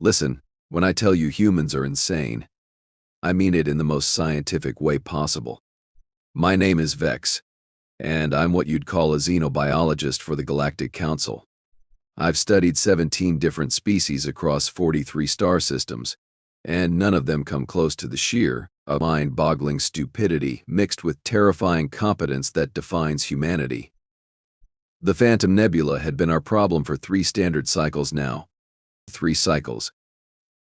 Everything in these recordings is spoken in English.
Listen, when I tell you humans are insane, I mean it in the most scientific way possible. My name is Vex, and I'm what you'd call a xenobiologist for the Galactic Council. I've studied 17 different species across 43 star systems, and none of them come close to the sheer, mind-boggling stupidity mixed with terrifying competence that defines humanity. The Phantom Nebula had been our problem for 3 standard cycles now. 3 cycles.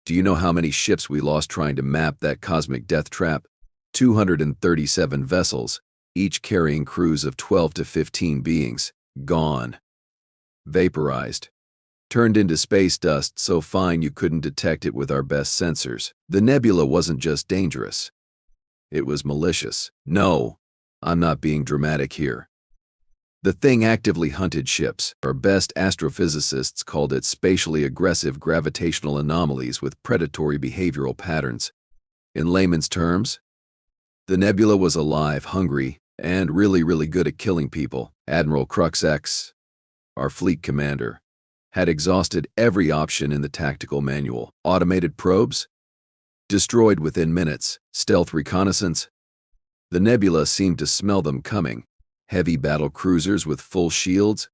Do you know how many ships we lost trying to map that cosmic death trap? 237 vessels, each carrying crews of 12 to 15 beings, gone. Vaporized. Turned into space dust so fine you couldn't detect it with our best sensors. The nebula wasn't just dangerous. It was malicious. No, I'm not being dramatic here. The thing actively hunted ships. Our best astrophysicists called it spatially aggressive gravitational anomalies with predatory behavioral patterns. In layman's terms, the nebula was alive, hungry, and really good at killing people. Admiral Crux X, our fleet commander, had exhausted every option in the tactical manual. Automated probes? Destroyed within minutes. Stealth reconnaissance? The nebula seemed to smell them coming. Heavy battle cruisers with full shields?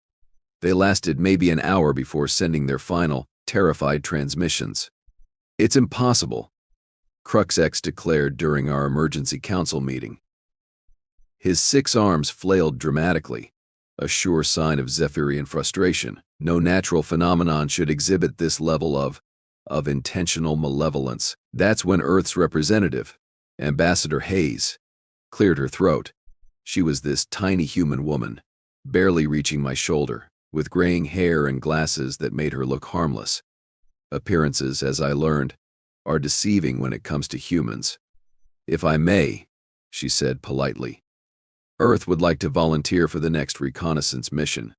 They lasted maybe an hour before sending their final, terrified transmissions. It's impossible, Crux X declared during our emergency council meeting. His 6 arms flailed dramatically, a sure sign of Zephyrian frustration. No natural phenomenon should exhibit this level of intentional malevolence. That's when Earth's representative, Ambassador Hayes, cleared her throat. She was this tiny human woman, barely reaching my shoulder, with graying hair and glasses that made her look harmless. Appearances, as I learned, are deceiving when it comes to humans. If I may, she said politely, Earth would like to volunteer for the next reconnaissance mission.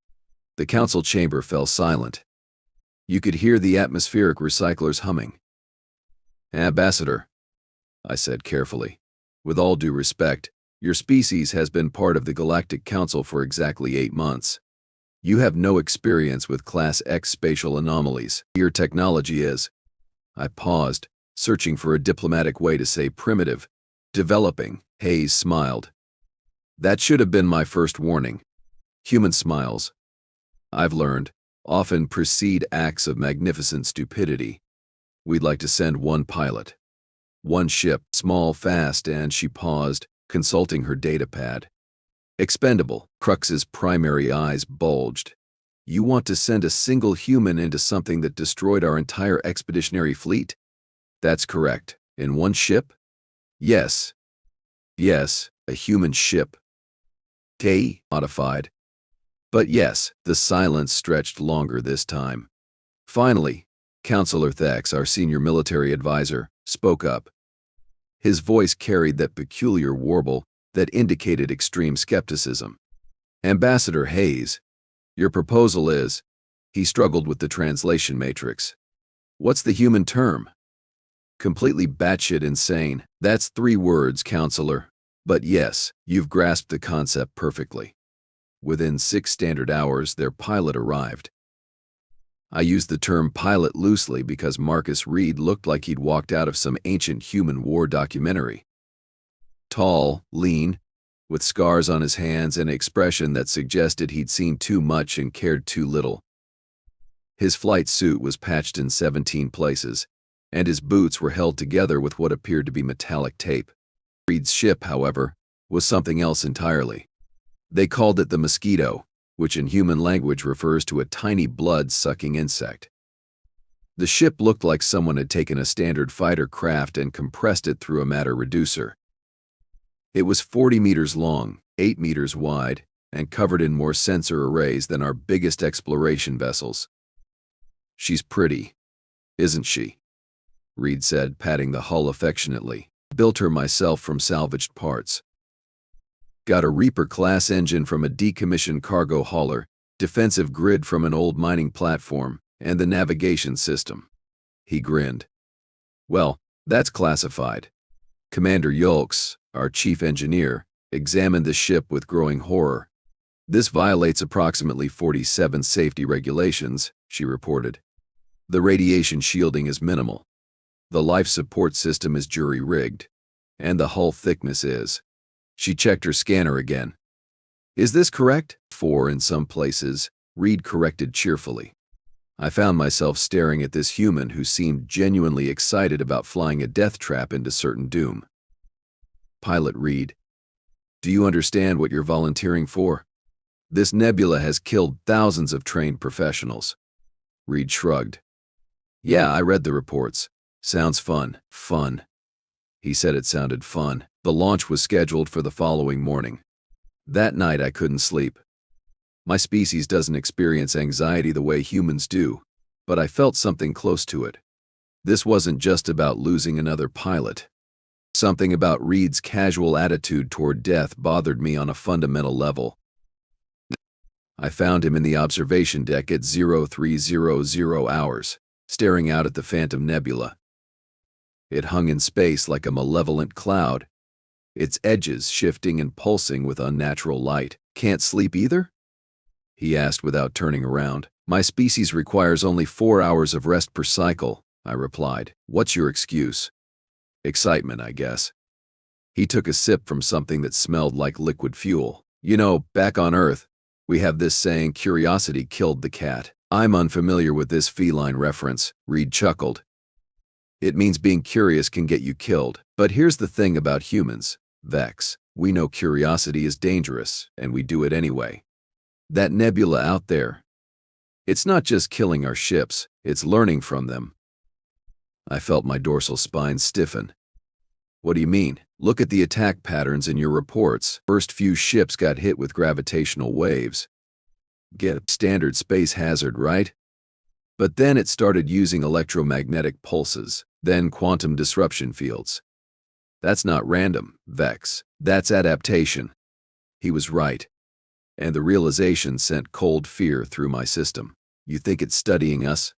The council chamber fell silent. You could hear the atmospheric recyclers humming. Ambassador, I said carefully, with all due respect, your species has been part of the Galactic Council for exactly 8 months. You have no experience with Class X spatial anomalies. Your technology is. I paused, searching for a diplomatic way to say primitive. Developing. Hayes smiled. That should have been my first warning. Human smiles, I've learned, often precede acts of magnificent stupidity. We'd like to send 1 pilot. 1 ship, small, fast, and she paused, consulting her data pad. Expendable. Crux's primary eyes bulged. You want to send a single human into something that destroyed our entire expeditionary fleet? That's correct. In 1 ship? Yes. Yes, a human ship. K. Modified. But yes, the silence stretched longer this time. Finally, Counselor Thax, our senior military advisor, spoke up. His voice carried that peculiar warble that indicated extreme skepticism. Ambassador Hayes, your proposal is, he struggled with the translation matrix. What's the human term? Completely batshit insane. That's 3 words, Counselor. But yes, you've grasped the concept perfectly. Within 6 standard hours, their pilot arrived. I used the term pilot loosely because Marcus Reed looked like he'd walked out of some ancient human war documentary. Tall, lean, with scars on his hands and an expression that suggested he'd seen too much and cared too little. His flight suit was patched in 17 places, and his boots were held together with what appeared to be metallic tape. Reed's ship, however, was something else entirely. They called it the Mosquito, which in human language refers to a tiny blood-sucking insect. The ship looked like someone had taken a standard fighter craft and compressed it through a matter reducer. It was 40 meters long, 8 meters wide, and covered in more sensor arrays than our biggest exploration vessels. She's pretty, isn't she? Reed said, patting the hull affectionately. Built her myself from salvaged parts. Got a Reaper-class engine from a decommissioned cargo hauler, defensive grid from an old mining platform, and the navigation system. He grinned. Well, that's classified. Commander Yulks, our chief engineer, examined the ship with growing horror. This violates approximately 47 safety regulations, she reported. The radiation shielding is minimal. The life support system is jury-rigged. And the hull thickness is. She checked her scanner again. Is this correct? 4 in some places, Reed corrected cheerfully. I found myself staring at this human who seemed genuinely excited about flying a death trap into certain doom. Pilot Reed, do you understand what you're volunteering for? This nebula has killed thousands of trained professionals. Reed shrugged. Yeah, I read the reports. Sounds fun. Fun. He said it sounded fun. The launch was scheduled for the following morning. That night I couldn't sleep. My species doesn't experience anxiety the way humans do, but I felt something close to it. This wasn't just about losing another pilot. Something about Reed's casual attitude toward death bothered me on a fundamental level. I found him in the observation deck at 0300 hours, staring out at the Phantom Nebula. It hung in space like a malevolent cloud, its edges shifting and pulsing with unnatural light. Can't sleep either? He asked without turning around. My species requires only 4 hours of rest per cycle, I replied. What's your excuse? Excitement, I guess. He took a sip from something that smelled like liquid fuel. You know, back on Earth, we have this saying, curiosity killed the cat. I'm unfamiliar with this feline reference, Reed chuckled. It means being curious can get you killed. But here's the thing about humans, Vex. We know curiosity is dangerous, and we do it anyway. That nebula out there, it's not just killing our ships, it's learning from them. I felt my dorsal spine stiffen. What do you mean? Look at the attack patterns in your reports. First few ships got hit with gravitational waves. Get a standard space hazard, right? But then it started using electromagnetic pulses, then quantum disruption fields. That's not random, Vex. That's adaptation. He was right. And the realization sent cold fear through my system. You think it's studying us?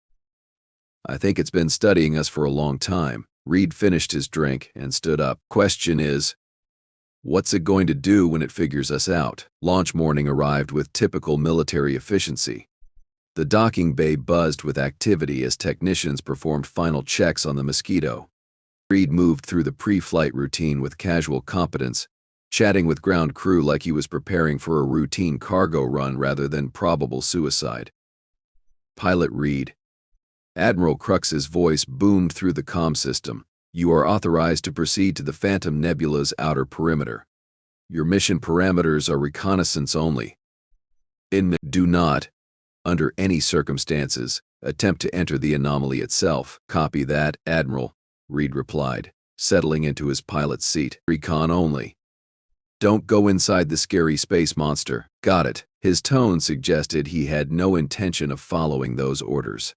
I think it's been studying us for a long time. Reed finished his drink and stood up. Question is, what's it going to do when it figures us out? Launch morning arrived with typical military efficiency. The docking bay buzzed with activity as technicians performed final checks on the Mosquito. Reed moved through the pre-flight routine with casual competence, chatting with ground crew like he was preparing for a routine cargo run rather than probable suicide. Pilot Reed. Admiral Crux's voice boomed through the comm system. You are authorized to proceed to the Phantom Nebula's outer perimeter. Your mission parameters are reconnaissance only. Do not, under any circumstances, attempt to enter the anomaly itself. Copy that, Admiral, Reed replied, settling into his pilot's seat. Recon only. Don't go inside the scary space monster. Got it. His tone suggested he had no intention of following those orders.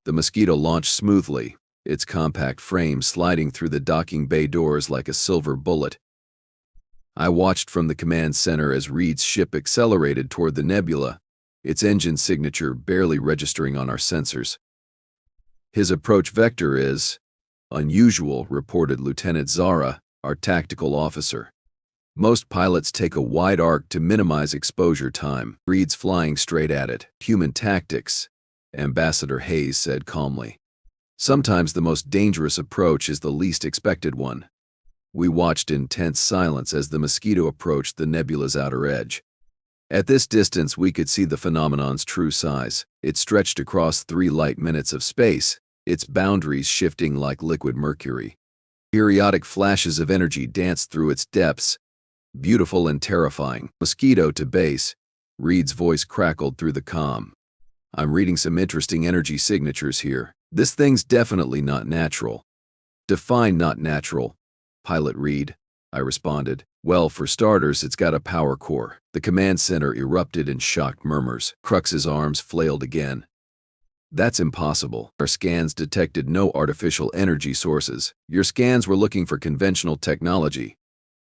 The Mosquito launched smoothly, its compact frame sliding through the docking bay doors like a silver bullet. I watched from the command center as Reed's ship accelerated toward the nebula, its engine signature barely registering on our sensors. His approach vector is unusual, reported Lieutenant Zara, our tactical officer. Most pilots take a wide arc to minimize exposure time. Reed's flying straight at it. Human tactics, Ambassador Hayes said calmly. Sometimes the most dangerous approach is the least expected one. We watched in tense silence as the Mosquito approached the nebula's outer edge. At this distance, we could see the phenomenon's true size. It stretched across 3 light minutes of space, its boundaries shifting like liquid mercury. Periodic flashes of energy danced through its depths, beautiful and terrifying. Mosquito to base, Reed's voice crackled through the comm. I'm reading some interesting energy signatures here. This thing's definitely not natural. Define not natural, Pilot Reed, I responded. Well, for starters, it's got a power core. The command center erupted in shocked murmurs. Crux's arms flailed again. That's impossible. Our scans detected no artificial energy sources. Your scans were looking for conventional technology,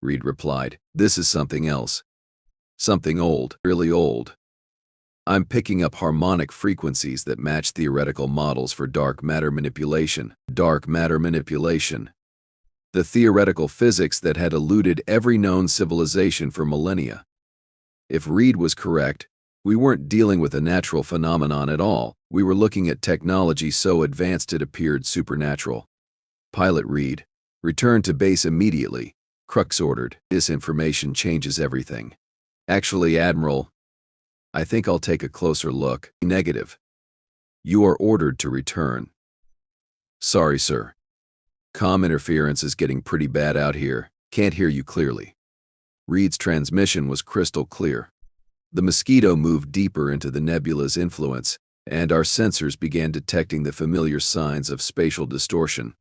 Reed replied. This is something else. Something old, really old. I'm picking up harmonic frequencies that match theoretical models for dark matter manipulation. Dark matter manipulation. The theoretical physics that had eluded every known civilization for millennia. If Reed was correct, we weren't dealing with a natural phenomenon at all. We were looking at technology so advanced it appeared supernatural. Pilot Reed, return to base immediately. Crux ordered. This information changes everything. Actually, Admiral, I think I'll take a closer look. Negative. You are ordered to return. Sorry, sir. Comm interference is getting pretty bad out here. Can't hear you clearly. Reed's transmission was crystal clear. The Mosquito moved deeper into the nebula's influence, and our sensors began detecting the familiar signs of spatial distortion.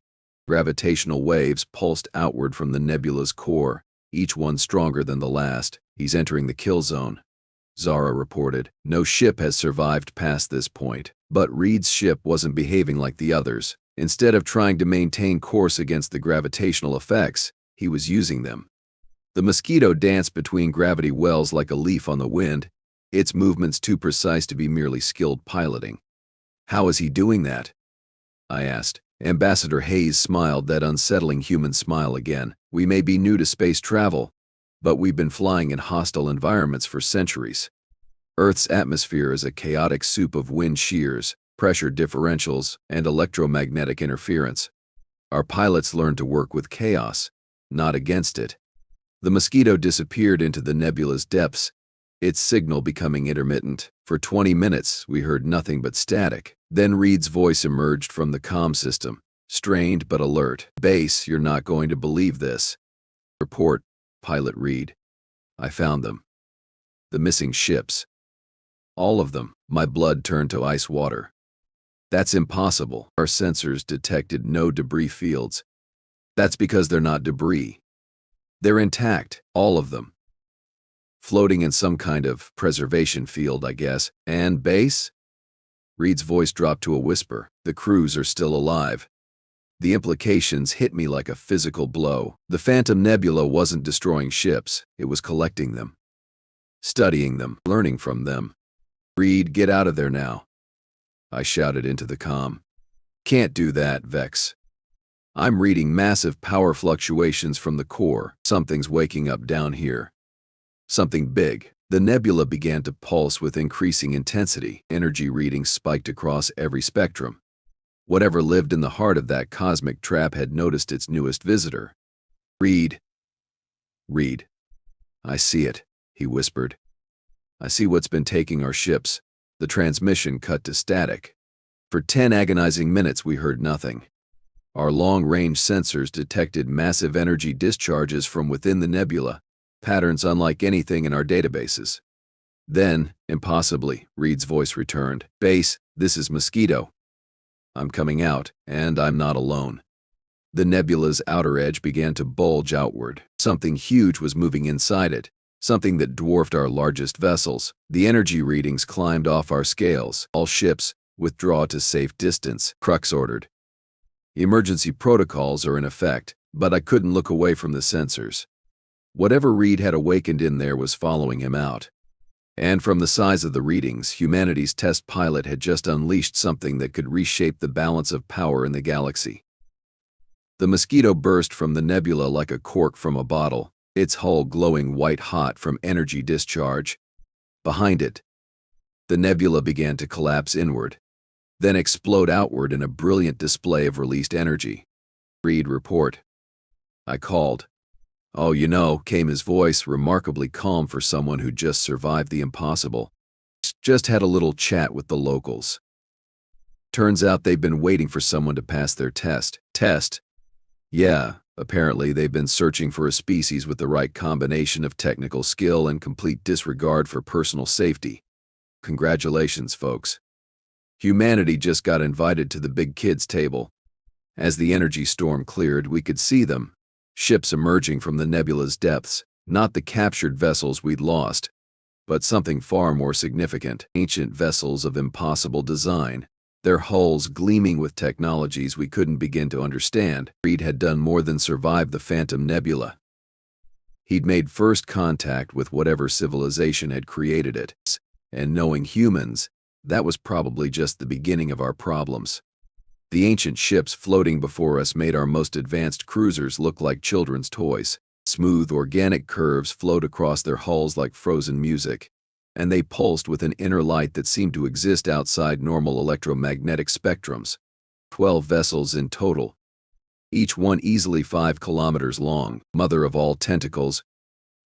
Gravitational waves pulsed outward from the nebula's core, each one stronger than the last. He's entering the kill zone, Zara reported. No ship has survived past this point. But Reed's ship wasn't behaving like the others. Instead of trying to maintain course against the gravitational effects, he was using them. The Mosquito danced between gravity wells like a leaf on the wind, its movements too precise to be merely skilled piloting. How is he doing that? I asked. Ambassador Hayes smiled that unsettling human smile again. We may be new to space travel, but we've been flying in hostile environments for centuries. Earth's atmosphere is a chaotic soup of wind shears, pressure differentials, and electromagnetic interference. Our pilots learned to work with chaos, not against it. The Mosquito disappeared into the nebula's depths, its signal becoming intermittent. For 20 minutes, we heard nothing but static. Then Reed's voice emerged from the comm system, strained but alert. Base, you're not going to believe this. Report, Pilot Reed. I found them. The missing ships. All of them. My blood turned to ice water. That's impossible. Our sensors detected no debris fields. That's because they're not debris. They're intact, all of them. Floating in some kind of preservation field, I guess. And base? Reed's voice dropped to a whisper. The crews are still alive. The implications hit me like a physical blow. The Phantom Nebula wasn't destroying ships, it was collecting them. Studying them, learning from them. Reed, get out of there now. I shouted into the comm. Can't do that, Vex. I'm reading massive power fluctuations from the core. Something's waking up down here. Something big. The nebula began to pulse with increasing intensity. Energy readings spiked across every spectrum. Whatever lived in the heart of that cosmic trap had noticed its newest visitor. Reed. Reed. I see it, he whispered. I see what's been taking our ships. The transmission cut to static. For 10 agonizing minutes we heard nothing. Our long-range sensors detected massive energy discharges from within the nebula, patterns unlike anything in our databases. Then, impossibly, Reed's voice returned. Base, this is Mosquito. I'm coming out, and I'm not alone. The nebula's outer edge began to bulge outward. Something huge was moving inside it, something that dwarfed our largest vessels. The energy readings climbed off our scales. All ships, withdraw to safe distance, Crux ordered. Emergency protocols are in effect, but I couldn't look away from the sensors. Whatever Reed had awakened in there was following him out. And from the size of the readings, humanity's test pilot had just unleashed something that could reshape the balance of power in the galaxy. The Mosquito burst from the nebula like a cork from a bottle, its hull glowing white-hot from energy discharge. Behind it, the nebula began to collapse inward, then explode outward in a brilliant display of released energy. Reed, report. I called. Oh, you know, came his voice, remarkably calm for someone who just survived the impossible. Just had a little chat with the locals. Turns out they've been waiting for someone to pass their test. Test? Yeah, apparently they've been searching for a species with the right combination of technical skill and complete disregard for personal safety. Congratulations, folks. Humanity just got invited to the big kids' table. As the energy storm cleared, we could see them. Ships emerging from the nebula's depths, not the captured vessels we'd lost, but something far more significant. Ancient vessels of impossible design, their hulls gleaming with technologies we couldn't begin to understand. Reed had done more than survive the Phantom Nebula. He'd made first contact with whatever civilization had created it, and knowing humans, that was probably just the beginning of our problems. The ancient ships floating before us made our most advanced cruisers look like children's toys. Smooth, organic curves flowed across their hulls like frozen music. and they pulsed with an inner light that seemed to exist outside normal electromagnetic spectrums. 12 vessels in total, each one easily 5 kilometers long. Mother of all tentacles,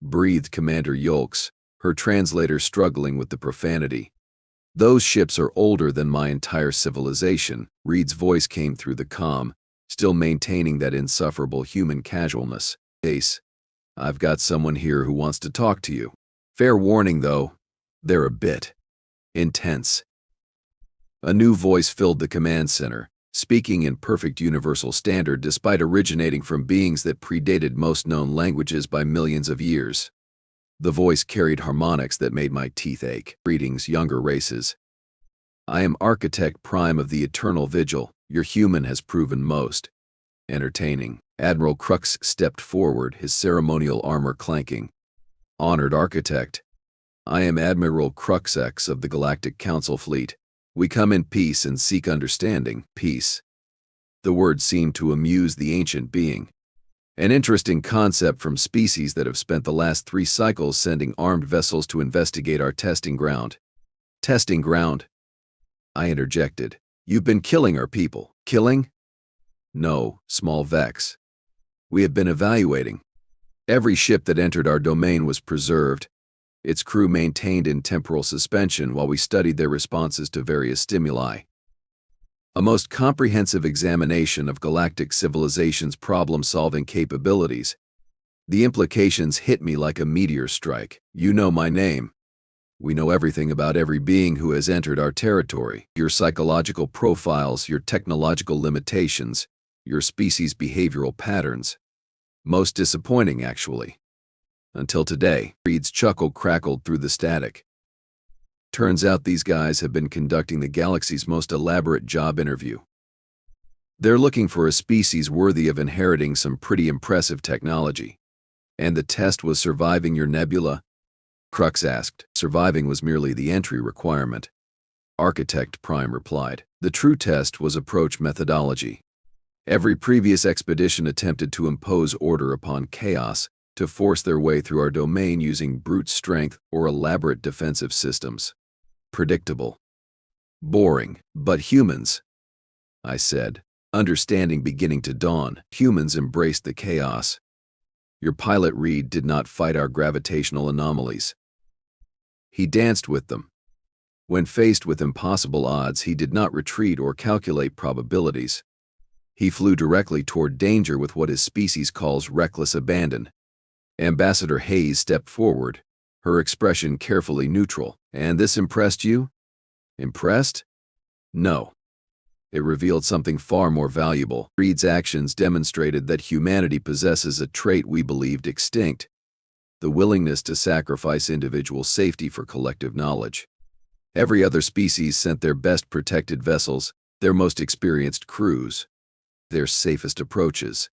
breathed Commander Yolks, her translator struggling with the profanity. Those ships are older than my entire civilization. Reed's voice came through the comm, still maintaining that insufferable human casualness. Ace, I've got someone here who wants to talk to you. Fair warning, though, they're a bit intense. A new voice filled the command center, speaking in perfect universal standard despite originating from beings that predated most known languages by millions of years. The voice carried harmonics that made my teeth ache. Greetings, younger races. I am Architect Prime of the Eternal Vigil. Your human has proven most entertaining. Admiral Crux stepped forward, his ceremonial armor clanking. Honored Architect, I am Admiral Cruxex of the Galactic Council fleet. We come in peace and seek understanding. Peace. The word seemed to amuse the ancient being. An interesting concept from species that have spent the last 3 cycles sending armed vessels to investigate our testing ground. Testing ground? I interjected. You've been killing our people. Killing? No, small Vex. We have been evaluating. Every ship that entered our domain was preserved, its crew maintained in temporal suspension while we studied their responses to various stimuli. A most comprehensive examination of galactic civilization's problem-solving capabilities. The implications hit me like a meteor strike. You know my name. We know everything about every being who has entered our territory. Your psychological profiles, your technological limitations, your species' behavioral patterns. Most disappointing, actually. Until today, Reed's chuckle crackled through the static. Turns out these guys have been conducting the galaxy's most elaborate job interview. They're looking for a species worthy of inheriting some pretty impressive technology. And the test was surviving your nebula? Crux asked. Surviving was merely the entry requirement. Architect Prime replied. The true test was approach methodology. Every previous expedition attempted to impose order upon chaos, to force their way through our domain using brute strength or elaborate defensive systems. Predictable. Boring. But humans, I said, understanding beginning to dawn. Humans embraced the chaos. Your pilot Reed did not fight our gravitational anomalies. He danced with them. When faced with impossible odds, he did not retreat or calculate probabilities. He flew directly toward danger with what his species calls reckless abandon. Ambassador Hayes stepped forward, her expression carefully neutral. And this impressed you? Impressed? No. It revealed something far more valuable. Reed's actions demonstrated that humanity possesses a trait we believed extinct: the willingness to sacrifice individual safety for collective knowledge. Every other species sent their best protected vessels, their most experienced crews, their safest approaches.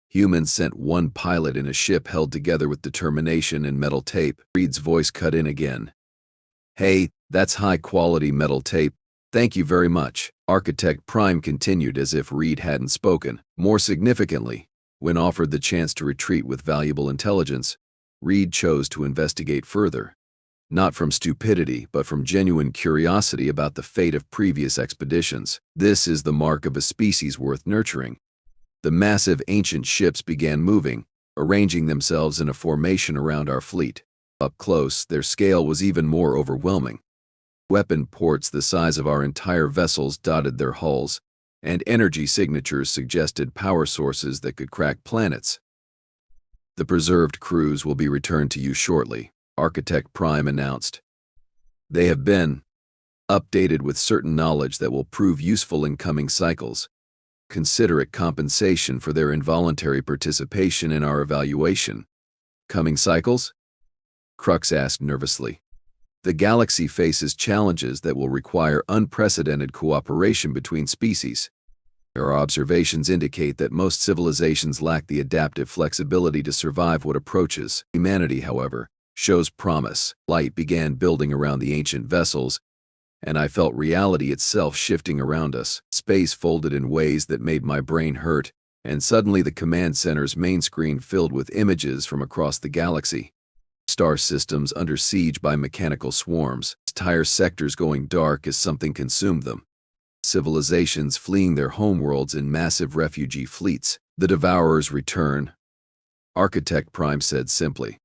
Humans sent one pilot in a ship held together with determination and metal tape. Reed's voice cut in again. Hey, that's high-quality metal tape. Thank you very much. Architect Prime continued as if Reed hadn't spoken. More significantly, when offered the chance to retreat with valuable intelligence, Reed chose to investigate further. Not from stupidity, but from genuine curiosity about the fate of previous expeditions. This is the mark of a species worth nurturing. The massive ancient ships began moving, arranging themselves in a formation around our fleet. Up close, their scale was even more overwhelming. Weapon ports the size of our entire vessels dotted their hulls, and energy signatures suggested power sources that could crack planets. The preserved crews will be returned to you shortly, Architect Prime announced. They have been updated with certain knowledge that will prove useful in coming cycles. Consider it compensation for their involuntary participation in our evaluation. Coming cycles? Crux asked nervously. The galaxy faces challenges that will require unprecedented cooperation between species. Our observations indicate that most civilizations lack the adaptive flexibility to survive what approaches. Humanity, however, shows promise. Light began building around the ancient vessels, and I felt reality itself shifting around us. Space folded in ways that made my brain hurt, and suddenly the command center's main screen filled with images from across the galaxy. Star systems under siege by mechanical swarms, entire sectors going dark as something consumed them. Civilizations fleeing their homeworlds in massive refugee fleets. The Devourers return, Architect Prime said simply.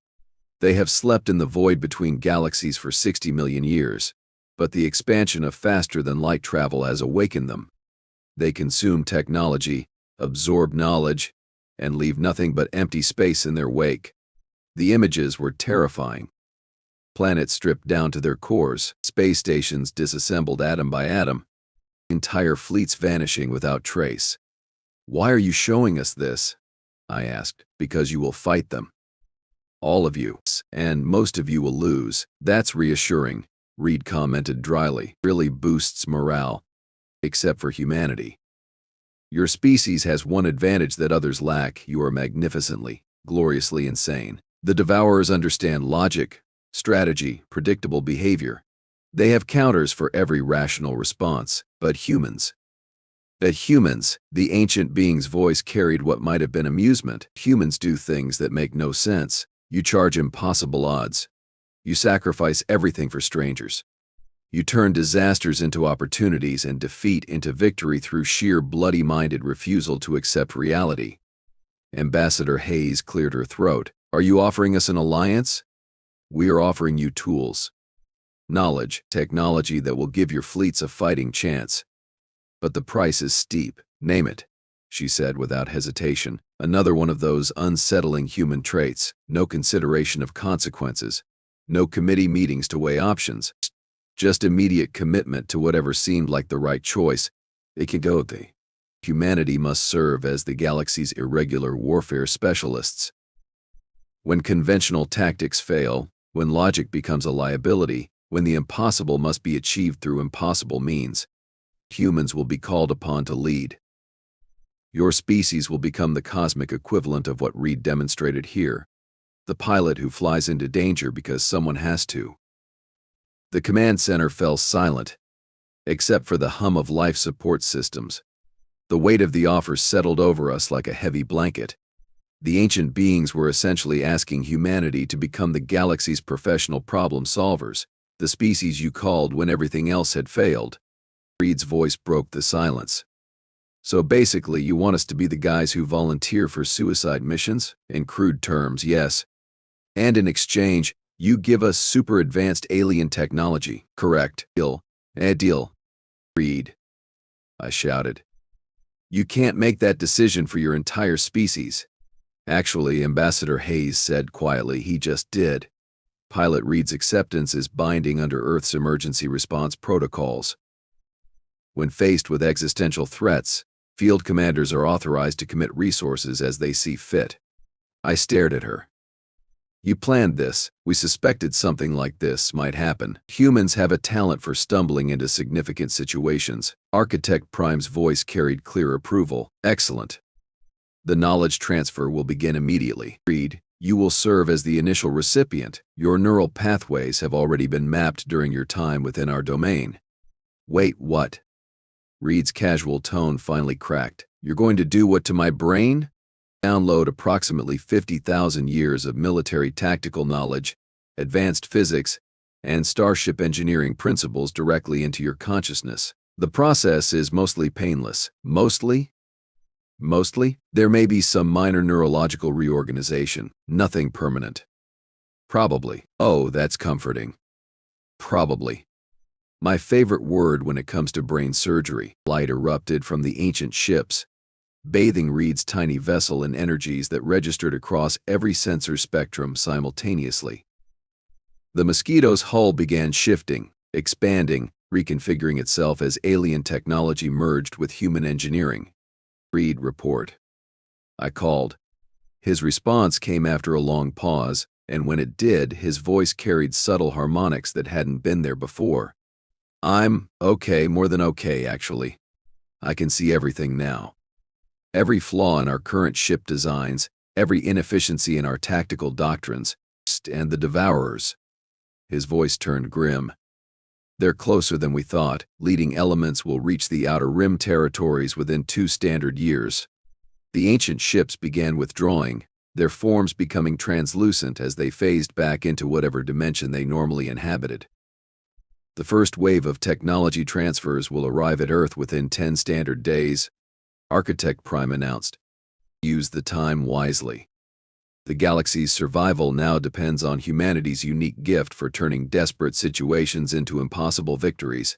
They have slept in the void between galaxies for 60 million years, but the expansion of faster-than-light travel has awakened them. They consume technology, absorb knowledge, and leave nothing but empty space in their wake. The images were terrifying. Planets stripped down to their cores, space stations disassembled atom by atom, entire fleets vanishing without trace. "Why are you showing us this?" I asked. "Because you will fight them. All of you, and most of you will lose." "That's reassuring," Reed commented dryly. "Really boosts morale, except for humanity. Your species has one advantage that others lack: you are magnificently, gloriously insane. The Devourers understand logic, strategy, predictable behavior. They have counters for every rational response. But humans, the ancient being's voice carried what might have been amusement. Humans do things that make no sense. You charge impossible odds. You sacrifice everything for strangers. You turn disasters into opportunities and defeat into victory through sheer bloody-minded refusal to accept reality." Ambassador Hayes cleared her throat. "Are you offering us an alliance?" "We are offering you tools. Knowledge, technology that will give your fleets a fighting chance. But the price is steep." "Name it," she said without hesitation. "Another one of those unsettling human traits. No consideration of consequences. No committee meetings to weigh options. Just immediate commitment to whatever seemed like the right choice. It can go the. Humanity must serve as the galaxy's irregular warfare specialists. When conventional tactics fail, when logic becomes a liability, when the impossible must be achieved through impossible means, humans will be called upon to lead. Your species will become the cosmic equivalent of what Reed demonstrated here, the pilot who flies into danger because someone has to." The command center fell silent, except for the hum of life support systems. The weight of the offer settled over us like a heavy blanket. The ancient beings were essentially asking humanity to become the galaxy's professional problem solvers, the species you called when everything else had failed. Reed's voice broke the silence. "So basically, you want us to be the guys who volunteer for suicide missions? In crude terms, yes. And in exchange, you give us super advanced alien technology." "Correct. Deal. Deal." "Reed," I shouted. "You can't make that decision for your entire species." "Actually," Ambassador Hayes said quietly, "he just did. Pilot Reed's acceptance is binding under Earth's emergency response protocols. When faced with existential threats, field commanders are authorized to commit resources as they see fit." I stared at her. "You planned this. We suspected something like this might happen. Humans have a talent for stumbling into significant situations." Architect Prime's voice carried clear approval. "Excellent. The knowledge transfer will begin immediately. Reed, you will serve as the initial recipient. Your neural pathways have already been mapped during your time within our domain." "Wait, what?" Reed's casual tone finally cracked. "You're going to do what to my brain?" "Download approximately 50,000 years of military tactical knowledge, advanced physics, and starship engineering principles directly into your consciousness. The process is mostly painless." "Mostly?" "Mostly. There may be some minor neurological reorganization, nothing permanent." "Probably." "Oh, that's comforting." "Probably. My favorite word when it comes to brain surgery." Light erupted from the ancient ships, bathing Reed's tiny vessel in energies that registered across every sensor spectrum simultaneously. The Mosquito's hull began shifting, expanding, reconfiguring itself as alien technology merged with human engineering. "Reed, report," I called. His response came after a long pause, and when it did, his voice carried subtle harmonics that hadn't been there before. "I'm okay, more than okay, actually. I can see everything now. Every flaw in our current ship designs, every inefficiency in our tactical doctrines, and the Devourers." His voice turned grim. "They're closer than we thought. Leading elements will reach the Outer Rim territories within 2 standard years." The ancient ships began withdrawing, their forms becoming translucent as they phased back into whatever dimension they normally inhabited. The first wave of technology transfers will arrive at Earth within 10 standard days, Architect Prime announced. Use the time wisely. The galaxy's survival now depends on humanity's unique gift for turning desperate situations into impossible victories.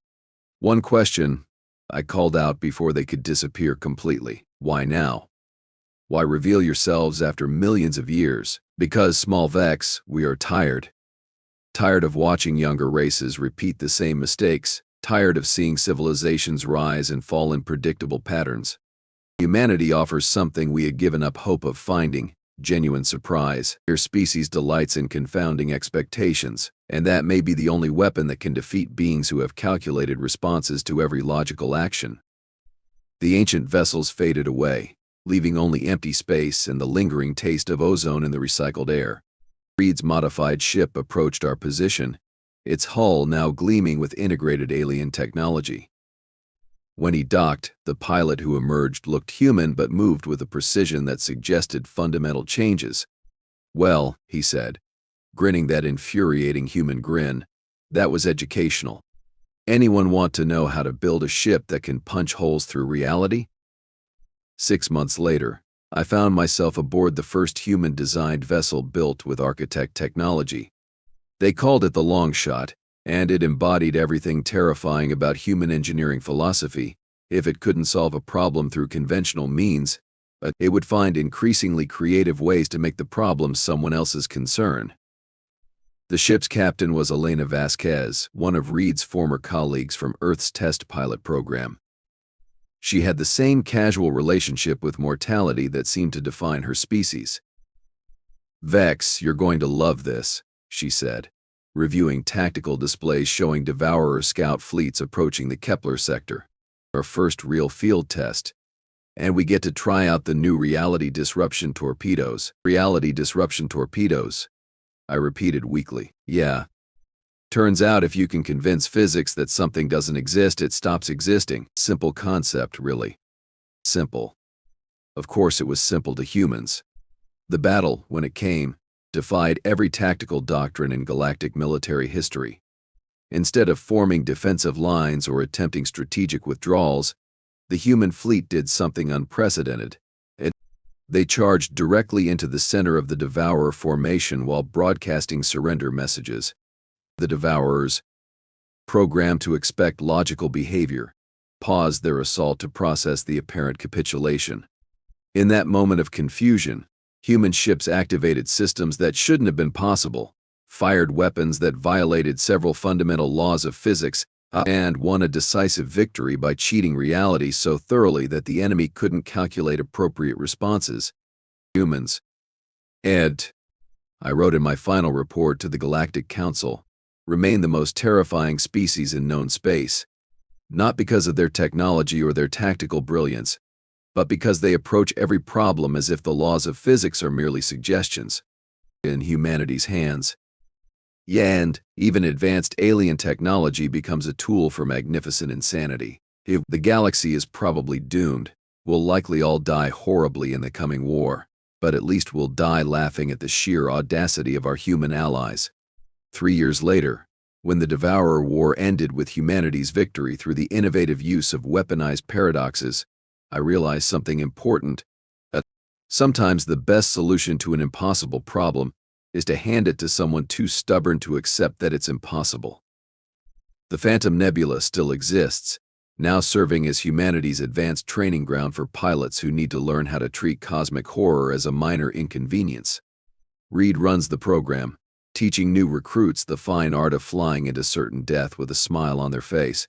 One question I called out before they could disappear completely. Why now? Why reveal yourselves after millions of years? Because, small Vex, we are tired. Tired of watching younger races repeat the same mistakes, tired of seeing civilizations rise and fall in predictable patterns. Humanity offers something we had given up hope of finding: genuine surprise. Your species delights in confounding expectations, and that may be the only weapon that can defeat beings who have calculated responses to every logical action. The ancient vessels faded away, leaving only empty space and the lingering taste of ozone in the recycled air. Reed's modified ship approached our position, its hull now gleaming with integrated alien technology. When he docked, the pilot who emerged looked human but moved with a precision that suggested fundamental changes. "Well," he said, grinning that infuriating human grin, "that was educational. Anyone want to know how to build a ship that can punch holes through reality?" 6 months later, I found myself aboard the first human-designed vessel built with Architect technology. They called it the Long Shot, and it embodied everything terrifying about human engineering philosophy. If it couldn't solve a problem through conventional means, it would find increasingly creative ways to make the problem someone else's concern. The ship's captain was Elena Vasquez, one of Reed's former colleagues from Earth's test pilot program. She had the same casual relationship with mortality that seemed to define her species. "Vex, you're going to love this," she said, reviewing tactical displays showing Devourer scout fleets approaching the Kepler sector. "Our first real field test. And we get to try out the new reality disruption torpedoes." "Reality disruption torpedoes," I repeated weakly. "Yeah. Turns out if you can convince physics that something doesn't exist, it stops existing." Simple concept, really. Simple. Of course it was simple to humans. The battle, when it came, defied every tactical doctrine in galactic military history. Instead of forming defensive lines or attempting strategic withdrawals, the human fleet did something unprecedented. They charged directly into the center of the Devourer formation while broadcasting surrender messages. The Devourers, programmed to expect logical behavior, paused their assault to process the apparent capitulation. In that moment of confusion, human ships activated systems that shouldn't have been possible, fired weapons that violated several fundamental laws of physics, and won a decisive victory by cheating reality so thoroughly that the enemy couldn't calculate appropriate responses. Humans, I wrote in my final report to the Galactic Council, remain the most terrifying species in known space, not because of their technology or their tactical brilliance, but because they approach every problem as if the laws of physics are merely suggestions in humanity's hands. Yeah, and even advanced alien technology becomes a tool for magnificent insanity. If the galaxy is probably doomed, we'll likely all die horribly in the coming war, but at least we'll die laughing at the sheer audacity of our human allies. 3 years later, when the Devourer War ended with humanity's victory through the innovative use of weaponized paradoxes, I realized something important. Sometimes the best solution to an impossible problem is to hand it to someone too stubborn to accept that it's impossible. The Phantom Nebula still exists, now serving as humanity's advanced training ground for pilots who need to learn how to treat cosmic horror as a minor inconvenience. Reed runs the program, teaching new recruits the fine art of flying into certain death with a smile on their face.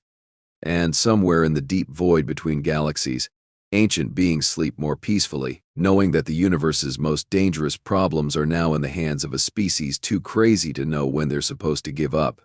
And somewhere in the deep void between galaxies, ancient beings sleep more peacefully, knowing that the universe's most dangerous problems are now in the hands of a species too crazy to know when they're supposed to give up.